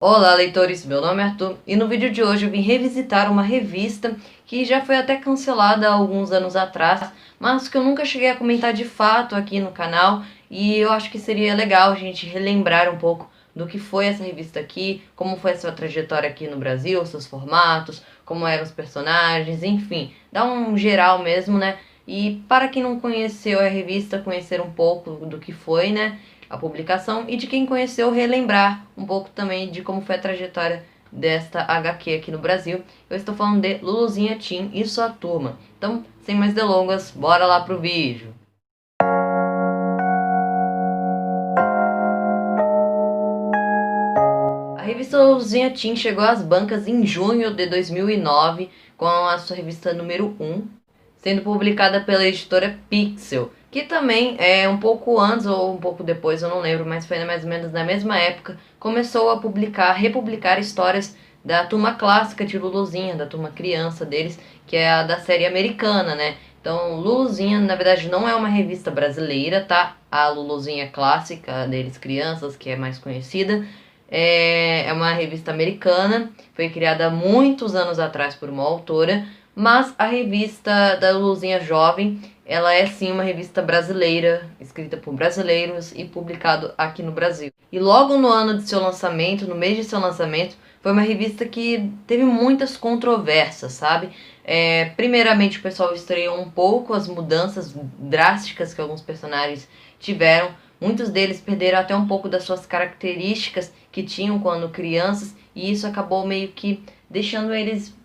Olá, leitores! Meu nome é Arthur e no vídeo de hoje eu vim revisitar uma revista que já foi até cancelada há alguns anos atrás, mas que eu nunca cheguei a comentar de fato aqui no canal, e eu acho que seria legal a gente relembrar um pouco do que foi essa revista aqui, como foi a sua trajetória aqui no Brasil, seus formatos, como eram os personagens, enfim, dar um geral mesmo, né? E para quem não conheceu a revista, conhecer um pouco do que foi, né? A publicação, e de quem conheceu relembrar um pouco também de como foi a trajetória desta HQ aqui no Brasil. Eu estou falando de Luluzinha Teen e sua turma. Então, sem mais delongas, bora lá pro vídeo. A revista Luluzinha Teen chegou às bancas em junho de 2009 com a sua revista número 1, sendo publicada pela editora Pixel, que também é um pouco antes ou um pouco depois, eu não lembro, mas foi mais ou menos na mesma época, começou a republicar histórias da turma clássica de Luluzinha, da turma criança deles, que é a da série americana, né? Então, Luluzinha, na verdade, não é uma revista brasileira, tá? A Luluzinha clássica deles, crianças, que é mais conhecida, é uma revista americana, foi criada há muitos anos atrás por uma autora, mas a revista da Luluzinha Jovem, ela é sim uma revista brasileira, escrita por brasileiros e publicado aqui no Brasil. E logo no ano de seu lançamento, no mês de seu lançamento, foi uma revista que teve muitas controvérsias, sabe? Primeiramente o pessoal estranhou um pouco as mudanças drásticas que alguns personagens tiveram. Muitos deles perderam até um pouco das suas características que tinham quando crianças, e isso acabou meio que deixando eles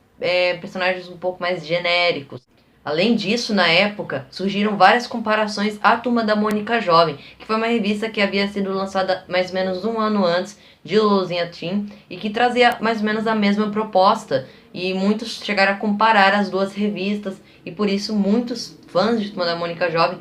personagens um pouco mais genéricos. Além disso, na época, surgiram várias comparações à Turma da Mônica Jovem, que foi uma revista que havia sido lançada mais ou menos um ano antes de Luluzinha Teen e que trazia mais ou menos a mesma proposta. E muitos chegaram a comparar as duas revistas, e por isso muitos fãs de Turma da Mônica Jovem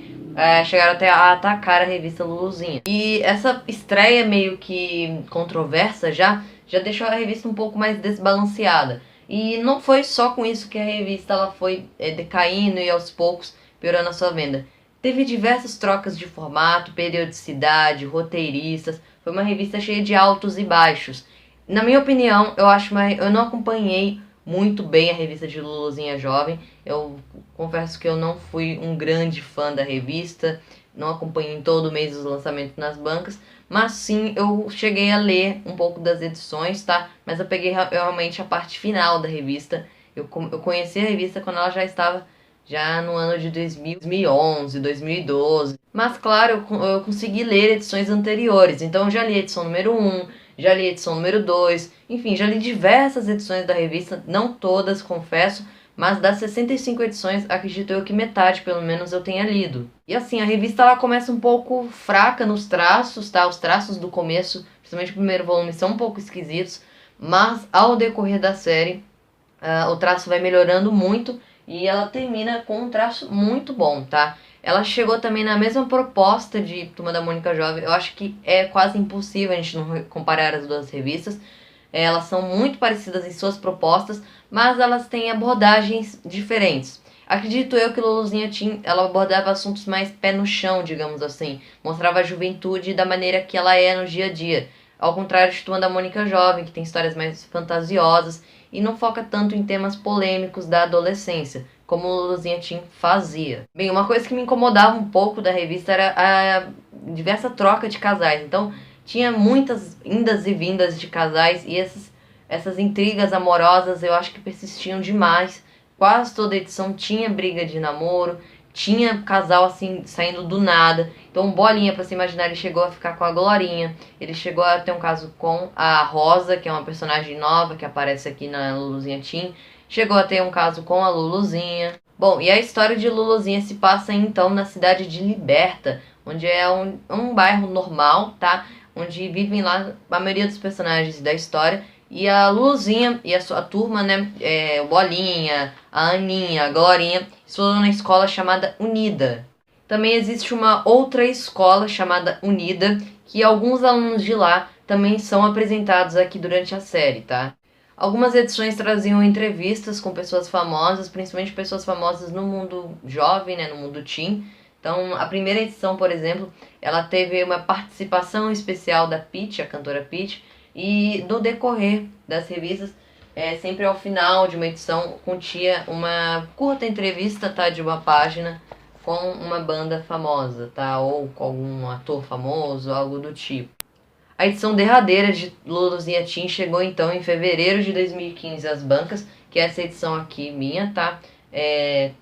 chegaram até a atacar a revista Luluzinha. E essa estreia meio que controversa já deixou a revista um pouco mais desbalanceada. E não foi só com isso que a revista ela foi decaindo e aos poucos piorando a sua venda. Teve diversas trocas de formato, periodicidade, roteiristas. Foi uma revista cheia de altos e baixos. Na minha opinião, eu não acompanhei muito bem a revista de Luluzinha Jovem. Eu confesso que eu não fui um grande fã da revista, não acompanhei todo mês os lançamentos nas bancas, mas sim, eu cheguei a ler um pouco das edições, tá? Mas eu peguei realmente a parte final da revista. Eu conheci a revista quando ela já estava no ano de 2011, 2012. Mas claro, eu consegui ler edições anteriores. Então eu já li a edição número 1, já li a edição número 2. Enfim, já li diversas edições da revista, não todas, confesso, mas das 65 edições, acredito eu que metade, pelo menos, eu tenha lido. E assim, a revista ela começa um pouco fraca nos traços, tá? Os traços do começo, principalmente o primeiro volume, são um pouco esquisitos, mas ao decorrer da série, o traço vai melhorando muito e ela termina com um traço muito bom, tá? Ela chegou também na mesma proposta de Turma da Mônica Jovem. Eu acho que é quase impossível a gente não comparar as duas revistas. Elas são muito parecidas em suas propostas, mas elas têm abordagens diferentes. Acredito eu que Luluzinha Teen, ela abordava assuntos mais pé no chão, digamos assim. Mostrava a juventude da maneira que ela é no dia a dia. Ao contrário de Turma da Mônica Jovem, que tem histórias mais fantasiosas e não foca tanto em temas polêmicos da adolescência, como Luluzinha Teen fazia. Bem, uma coisa que me incomodava um pouco da revista era a diversa troca de casais. Então, tinha muitas indas e vindas de casais e essas intrigas amorosas eu acho que persistiam demais. Quase toda edição tinha briga de namoro, tinha casal assim saindo do nada. Então Bolinha, pra se imaginar, ele chegou a ficar com a Glorinha, ele chegou a ter um caso com a Rosa, que é uma personagem nova que aparece aqui na Luluzinha Teen, chegou a ter um caso com a Luluzinha. Bom, e a história de Luluzinha se passa então na cidade de Liberta, onde é um bairro normal, tá? Onde vivem lá a maioria dos personagens da história. E a Luluzinha e a sua turma, né, o Bolinha, a Aninha, a Glorinha, estudam na escola chamada Unida. Também existe uma outra escola chamada Unida, que alguns alunos de lá também são apresentados aqui durante a série, tá? Algumas edições traziam entrevistas com pessoas famosas, principalmente pessoas famosas no mundo jovem, né, no mundo teen. Então, a primeira edição, por exemplo, ela teve uma participação especial da Pitty, a cantora Pitty, E no decorrer das revistas, sempre ao final de uma edição, continha uma curta entrevista, tá, de uma página com uma banda famosa, tá, ou com algum ator famoso, algo do tipo. A edição derradeira de Luluzinha Teen chegou então em fevereiro de 2015 às bancas, que é essa edição aqui minha, tá?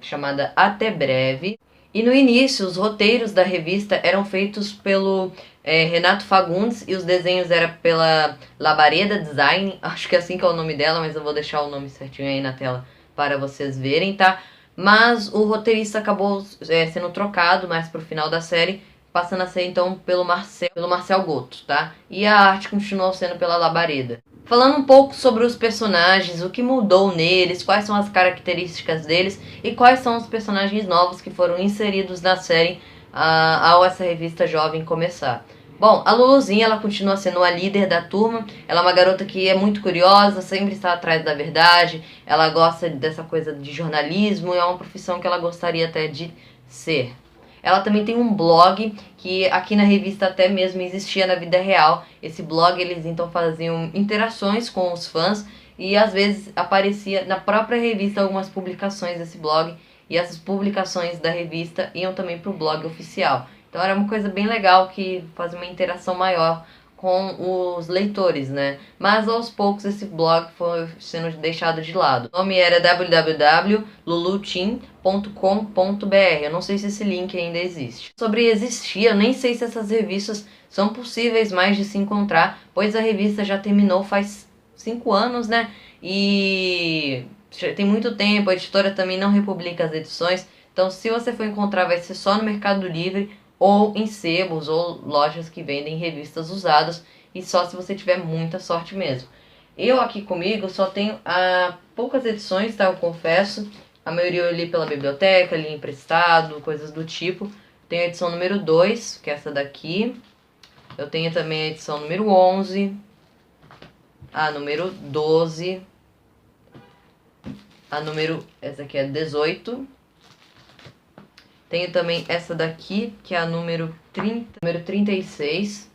Chamada Até Breve. E no início, os roteiros da revista eram feitos pelo Renato Fagundes e os desenhos eram pela Labareda Design, acho que é assim que é o nome dela, mas eu vou deixar o nome certinho aí na tela para vocês verem, tá? Mas o roteirista acabou sendo trocado mais pro final da série, passando a ser então pelo Marcel Goto, tá? E a arte continuou sendo pela Labareda. Falando um pouco sobre os personagens, o que mudou neles, quais são as características deles e quais são os personagens novos que foram inseridos na série ao essa revista jovem começar. Bom, a Luluzinha, ela continua sendo a líder da turma, ela é uma garota que é muito curiosa, sempre está atrás da verdade, ela gosta dessa coisa de jornalismo, é uma profissão que ela gostaria até de ser. Ela também tem um blog que aqui na revista até mesmo existia na vida real. Esse blog eles então faziam interações com os fãs e às vezes aparecia na própria revista algumas publicações desse blog e essas publicações da revista iam também para o blog oficial. Então era uma coisa bem legal que fazia uma interação maior com os leitores, né? Mas aos poucos esse blog foi sendo deixado de lado. O nome era www.luluteen.com.br. Eu não sei se esse link ainda existe. Sobre existir, eu nem sei se essas revistas são possíveis mais de se encontrar, pois a revista já terminou faz 5 anos, né? E tem muito tempo, a editora também não republica as edições. Então, se você for encontrar, vai ser só no Mercado Livre ou em sebos ou lojas que vendem revistas usadas, e só se você tiver muita sorte mesmo. Eu aqui comigo só tenho poucas edições, tá? Eu confesso. A maioria eu li pela biblioteca, li emprestado, coisas do tipo. Tenho a edição número 2, que é essa daqui. Eu tenho também a edição número 11, a número 12, essa aqui é 18. Tenho também essa daqui, que é a número 36.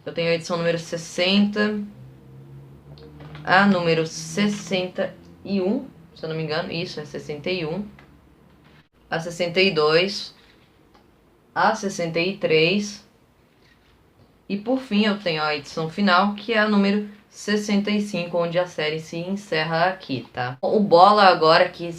Eu tenho a edição número 60. A número 61, se eu não me engano. Isso, é 61. A 62. A 63. E por fim eu tenho a edição final, que é a número 65, onde a série se encerra aqui, tá? O Bola agora, que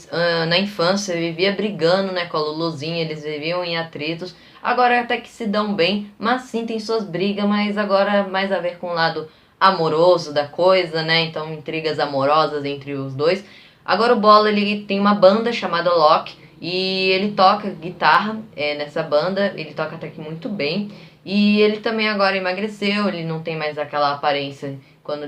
na infância vivia brigando, né, com a Luluzinha, eles viviam em atritos, agora até que se dão bem, mas sim tem suas brigas, mas agora mais a ver com o lado amoroso da coisa, né, então intrigas amorosas entre os dois. Agora o Bola, ele tem uma banda chamada Loki, e ele toca guitarra nessa banda, ele toca até que muito bem, e ele também agora emagreceu, ele não tem mais aquela aparência quando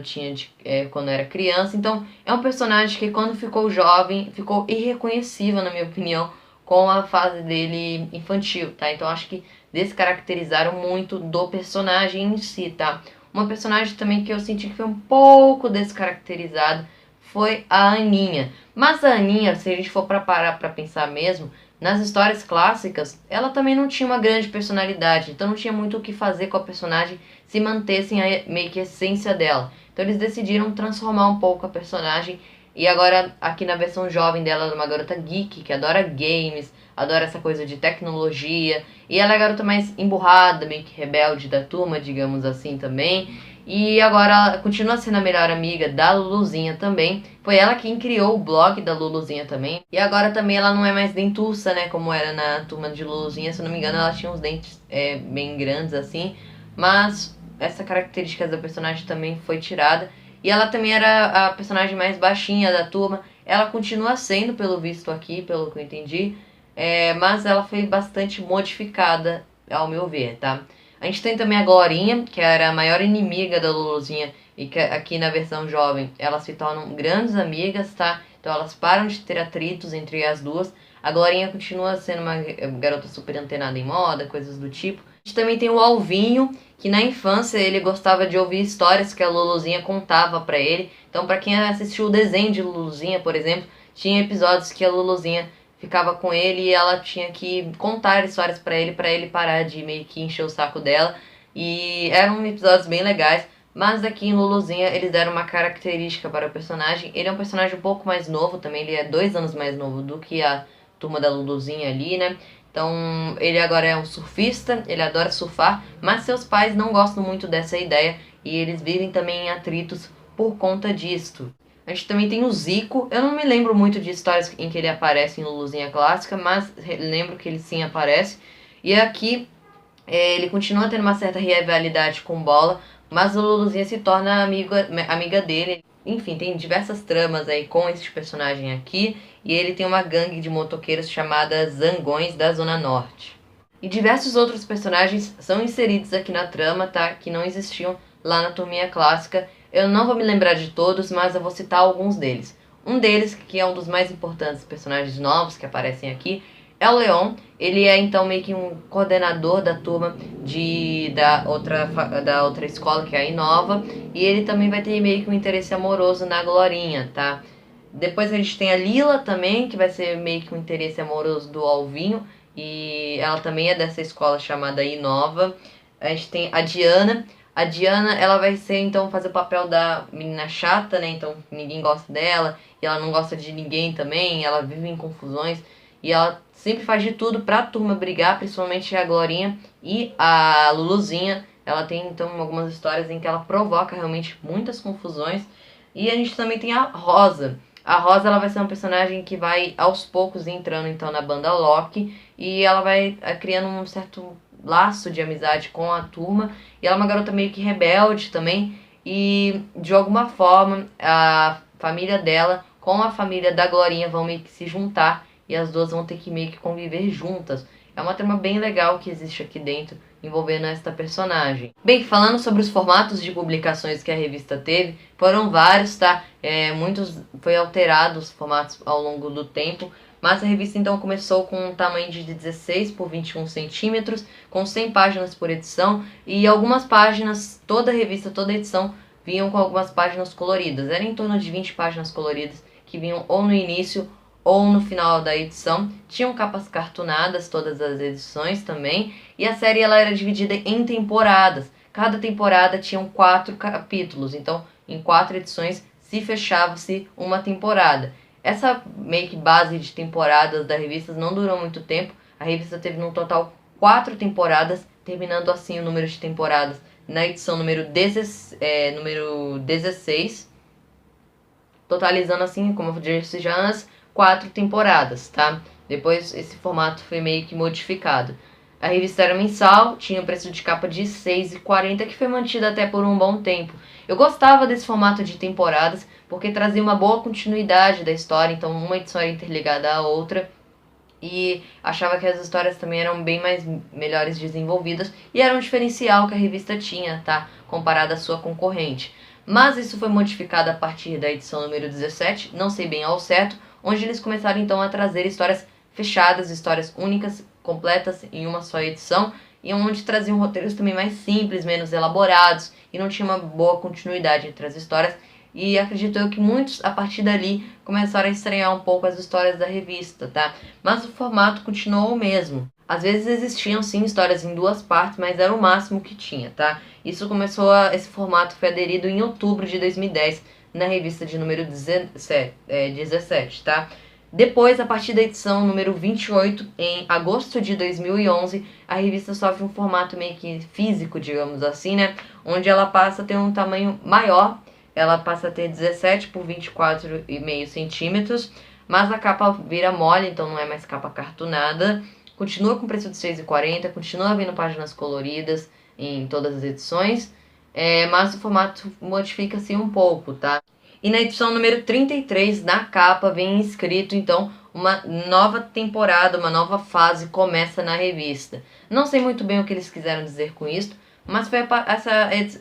era criança. Então é um personagem que quando ficou jovem ficou irreconhecível, na minha opinião, com a fase dele infantil, tá? Então acho que descaracterizaram muito do personagem em si, tá? Uma personagem também que eu senti que foi um pouco descaracterizada foi a Aninha. Mas a Aninha, se a gente for parar pra pensar mesmo, nas histórias clássicas, ela também não tinha uma grande personalidade, então não tinha muito o que fazer com a personagem se mantessem meio que a essência dela. Então eles decidiram transformar um pouco a personagem, e agora aqui na versão jovem dela, ela é uma garota geek, que adora games, adora essa coisa de tecnologia, e ela é a garota mais emburrada, meio que rebelde da turma, digamos assim também. E agora ela continua sendo a melhor amiga da Luluzinha também. Foi ela quem criou o blog da Luluzinha também. E agora também ela não é mais dentuça, né? Como era na turma de Luluzinha. Se eu não me engano, ela tinha uns dentes bem grandes assim. Mas essa característica da personagem também foi tirada. E ela também era a personagem mais baixinha da turma. Ela continua sendo, pelo visto aqui, pelo que eu entendi. Mas ela foi bastante modificada, ao meu ver, tá? A gente tem também a Glorinha, que era a maior inimiga da Luluzinha, e que aqui na versão jovem elas se tornam grandes amigas, tá? Então elas param de ter atritos entre as duas. A Glorinha continua sendo uma garota super antenada em moda, coisas do tipo. A gente também tem o Alvinho, que na infância ele gostava de ouvir histórias que a Luluzinha contava pra ele. Então, pra quem assistiu o desenho de Luluzinha, por exemplo, tinha episódios que a Luluzinha ficava com ele e ela tinha que contar histórias pra ele parar de meio que encher o saco dela. e eram episódios bem legais. Mas aqui em Luluzinha eles deram uma característica para o personagem. Ele é um personagem um pouco mais novo também, ele é 2 anos mais novo do que a turma da Luluzinha ali, né? Então ele agora é um surfista, ele adora surfar, mas seus pais não gostam muito dessa ideia e eles vivem também em atritos por conta disto. A gente também tem o Zico. Eu não me lembro muito de histórias em que ele aparece em Luluzinha Clássica, mas lembro que ele sim aparece. E aqui ele continua tendo uma certa rivalidade com Bola, mas o Luluzinha se torna amiga dele. Enfim, tem diversas tramas aí com esse personagem aqui. E ele tem uma gangue de motoqueiros chamada Zangões da Zona Norte. E diversos outros personagens são inseridos aqui na trama, tá? Que não existiam lá na turminha clássica. Eu não vou me lembrar de todos, mas eu vou citar alguns deles. Um deles, que é um dos mais importantes personagens novos que aparecem aqui, é o Leon. Ele é então meio que um coordenador da turma da outra escola, que é a Inova. E ele também vai ter meio que um interesse amoroso na Glorinha, tá? Depois a gente tem a Lila também, que vai ser meio que um interesse amoroso do Alvinho. E ela também é dessa escola chamada Inova. A gente tem a Diana. A Diana, ela vai ser, então, fazer o papel da menina chata, né? Então, ninguém gosta dela. E ela não gosta de ninguém também. Ela vive em confusões. E ela sempre faz de tudo pra turma brigar, principalmente a Glorinha e a Luluzinha. Ela tem, então, algumas histórias em que ela provoca realmente muitas confusões. E a gente também tem a Rosa. A Rosa, ela vai ser uma personagem que vai aos poucos entrando então na banda Loki e ela vai criando um certo laço de amizade com a turma. E ela é uma garota meio que rebelde também e de alguma forma a família dela com a família da Glorinha vão meio que se juntar e as duas vão ter que meio que conviver juntas. É uma trama bem legal que existe aqui dentro envolvendo esta personagem. Bem, falando sobre os formatos de publicações que a revista teve, foram vários, tá? Muitos foi alterado os formatos ao longo do tempo, mas a revista então começou com um tamanho de 16 por 21 centímetros, com 100 páginas por edição, e algumas páginas, toda a revista, toda a edição, vinham com algumas páginas coloridas. Era em torno de 20 páginas coloridas, que vinham ou no início ou no final da edição. Tinham capas cartunadas, todas as edições também, e a série ela era dividida em temporadas. Cada temporada tinha 4 capítulos, então em 4 edições se fechava-se uma temporada. Essa meio que base de temporadas da revista não durou muito tempo. A revista teve no total 4 temporadas, terminando assim o número de temporadas na edição número 16, totalizando assim, como eu disse já antes, 4 temporadas, tá? Depois esse formato foi meio que modificado. A revista era mensal, tinha o preço de capa de R$ 6,40, que foi mantido até por um bom tempo. Eu gostava desse formato de temporadas, porque trazia uma boa continuidade da história, então uma edição era interligada à outra, e achava que as histórias também eram bem melhores desenvolvidas, e era um diferencial que a revista tinha, tá? Comparada à sua concorrente. Mas isso foi modificado a partir da edição número 17, não sei bem ao certo, onde eles começaram então a trazer histórias fechadas, histórias únicas, completas em uma só edição, e onde traziam roteiros também mais simples, menos elaborados, e não tinha uma boa continuidade entre as histórias, e acredito eu que muitos, a partir dali, começaram a estranhar um pouco as histórias da revista, tá? Mas o formato continuou o mesmo. Às vezes existiam sim histórias em 2 partes, mas era o máximo que tinha, tá? Esse formato foi aderido em outubro de 2010, na revista de número 17, tá? Depois, a partir da edição número 28, em agosto de 2011, a revista sofre um formato meio que físico, digamos assim, né? Onde ela passa a ter um tamanho maior, ela passa a ter 17 por 24,5 centímetros, mas a capa vira mole, então não é mais capa cartunada. Continua com preço de R$ 6,40, continua vindo páginas coloridas em todas as edições, mas o formato modifica-se um pouco, tá? E na edição número 33, na capa, vem escrito, então, uma nova temporada, uma nova fase começa na revista. Não sei muito bem o que eles quiseram dizer com isso, mas foi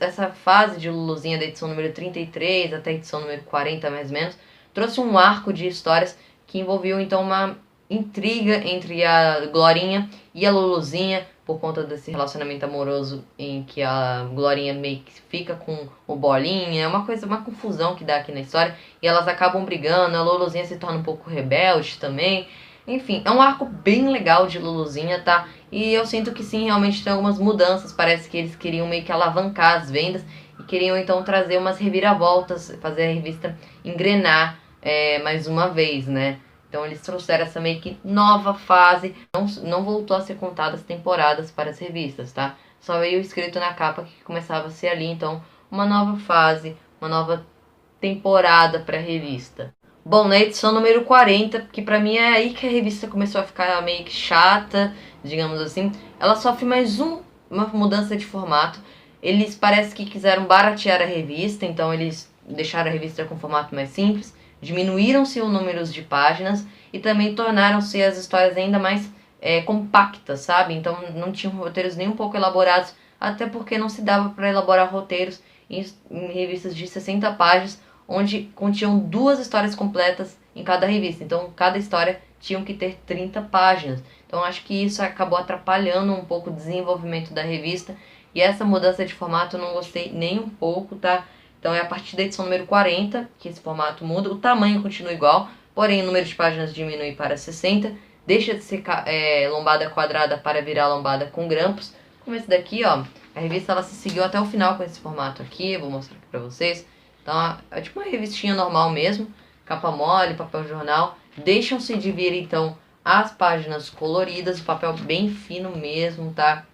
essa fase de Luluzinha da edição número 33 até a edição número 40, mais ou menos, trouxe um arco de histórias que envolveu, então, uma intriga entre a Glorinha e a Luluzinha, por conta desse relacionamento amoroso em que a Glorinha meio que fica com o Bolinha. É uma confusão que dá aqui na história, e elas acabam brigando, a Luluzinha se torna um pouco rebelde também. Enfim, é um arco bem legal de Luluzinha, tá? E eu sinto que sim, realmente tem algumas mudanças. Parece que eles queriam meio que alavancar as vendas e queriam então trazer umas reviravoltas, fazer a revista engrenar mais uma vez, né? Então eles trouxeram essa meio que nova fase. Não voltou a ser contadas temporadas para as revistas, tá? Só veio escrito na capa que começava a ser ali, então, uma nova fase, uma nova temporada para a revista. Bom, na edição número 40, que pra mim é aí que a revista começou a ficar meio que chata, digamos assim, ela sofre mais uma mudança de formato. Eles parece que quiseram baratear a revista, então eles deixaram a revista com formato mais simples, diminuíram-se os números de páginas e também tornaram-se as histórias ainda mais compactas, sabe? Então não tinham roteiros nem um pouco elaborados, até porque não se dava para elaborar roteiros em revistas de 60 páginas, onde continham 2 histórias completas em cada revista. Então, cada história tinha que ter 30 páginas. Então, acho que isso acabou atrapalhando um pouco o desenvolvimento da revista. E essa mudança de formato eu não gostei nem um pouco, tá? Então, é a partir da edição número 40 que esse formato muda. O tamanho continua igual, porém o número de páginas diminui para 60. Deixa de ser lombada quadrada para virar lombada com grampos. Como esse daqui, ó. A revista ela se seguiu até o final com esse formato aqui. Eu vou mostrar aqui pra vocês. Então é tipo uma revistinha normal mesmo, capa mole, papel jornal. Deixam-se de vir então as páginas coloridas, o papel bem fino mesmo, tá?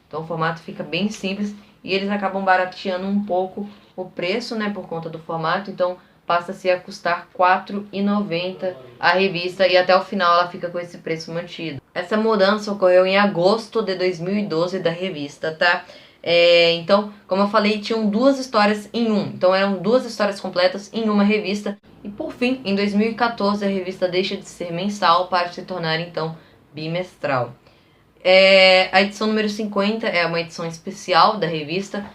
Então o formato fica bem simples e eles acabam barateando um pouco o preço, né, por conta do formato. Então passa-se a custar R$ 4,90 a revista e até o final ela fica com esse preço mantido. Essa mudança ocorreu em agosto de 2012 da revista, tá? Então, como eu falei, tinham 2 histórias em um. Então eram 2 histórias completas em uma revista. E por fim, em 2014, a revista deixa de ser mensal para se tornar então bimestral. A edição número 50 é uma edição especial da revista,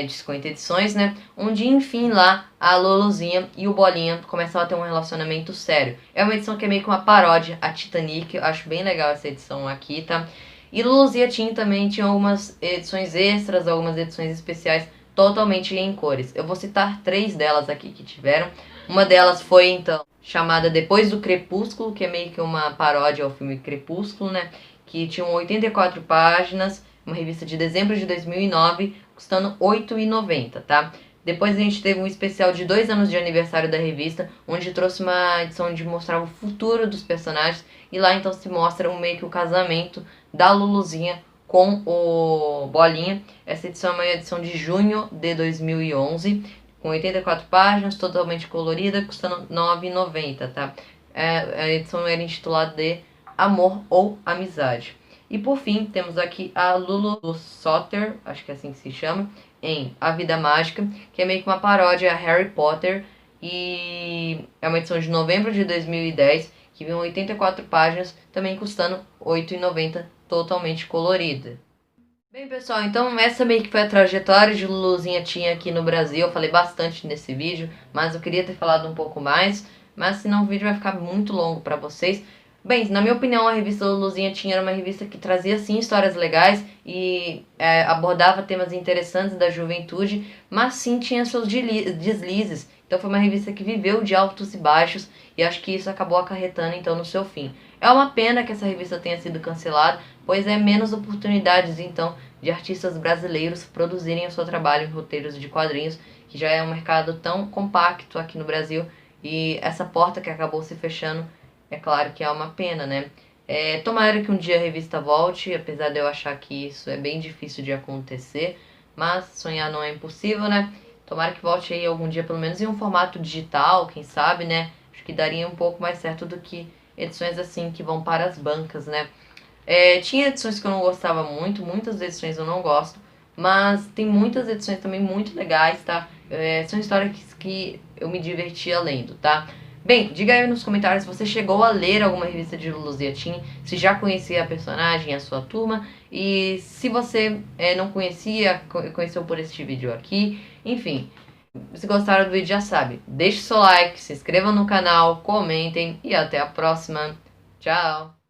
de 50 edições, né? Onde, enfim, lá a Luluzinha e o Bolinha começam a ter um relacionamento sério. É uma edição que é meio que uma paródia a Titanic. Eu acho bem legal essa edição aqui, tá? E Luluzinha Teen também tinha algumas edições extras, algumas edições especiais totalmente em cores. Eu vou citar 3 delas aqui que tiveram. Uma delas foi, então, chamada Depois do Crepúsculo, que é meio que uma paródia ao filme Crepúsculo, né? Que tinha 84 páginas, uma revista de dezembro de 2009, custando R$ 8,90, tá? Depois a gente teve um especial de 2 anos de aniversário da revista, onde trouxe uma edição onde mostrava o futuro dos personagens. E lá então se mostra meio que o casamento da Luluzinha com o Bolinha. Essa edição é uma edição de junho de 2011, com 84 páginas, totalmente colorida, custando R$ 9,90, tá? A edição era intitulada de Amor ou Amizade. E por fim, temos aqui a Lulu Soter, acho que é assim que se chama, em A Vida Mágica, que é meio que uma paródia a Harry Potter. E é uma edição de novembro de 2010, que vem 84 páginas, também custando R$ 8,90, totalmente colorida. Bem, pessoal, então essa meio que foi a trajetória de Luluzinha Teen aqui no Brasil. Eu falei bastante nesse vídeo, mas eu queria ter falado um pouco mais, mas senão o vídeo vai ficar muito longo para vocês. Bem, na minha opinião, a revista Luluzinha Teen era uma revista que trazia, sim, histórias legais e abordava temas interessantes da juventude, mas sim tinha seus deslizes. Então foi uma revista que viveu de altos e baixos e acho que isso acabou acarretando, então, no seu fim. É uma pena que essa revista tenha sido cancelada, pois é menos oportunidades, então, de artistas brasileiros produzirem o seu trabalho em roteiros de quadrinhos, que já é um mercado tão compacto aqui no Brasil, e essa porta que acabou se fechando, é claro que é uma pena, né? Tomara que um dia a revista volte, apesar de eu achar que isso é bem difícil de acontecer, mas sonhar não é impossível, né? Tomara que volte aí algum dia, pelo menos em um formato digital, quem sabe, né? Acho que daria um pouco mais certo do que edições assim que vão para as bancas, né? Tinha edições que eu não gostava muito, muitas edições eu não gosto, mas tem muitas edições também muito legais, tá? São histórias que eu me divertia lendo, tá? Bem, diga aí nos comentários se você chegou a ler alguma revista de Luluzinha Teen, se já conhecia a personagem, a sua turma, e se você não conhecia, conheceu por este vídeo aqui, enfim. Se gostaram do vídeo já sabe, deixe seu like, se inscreva no canal, comentem e até a próxima. Tchau!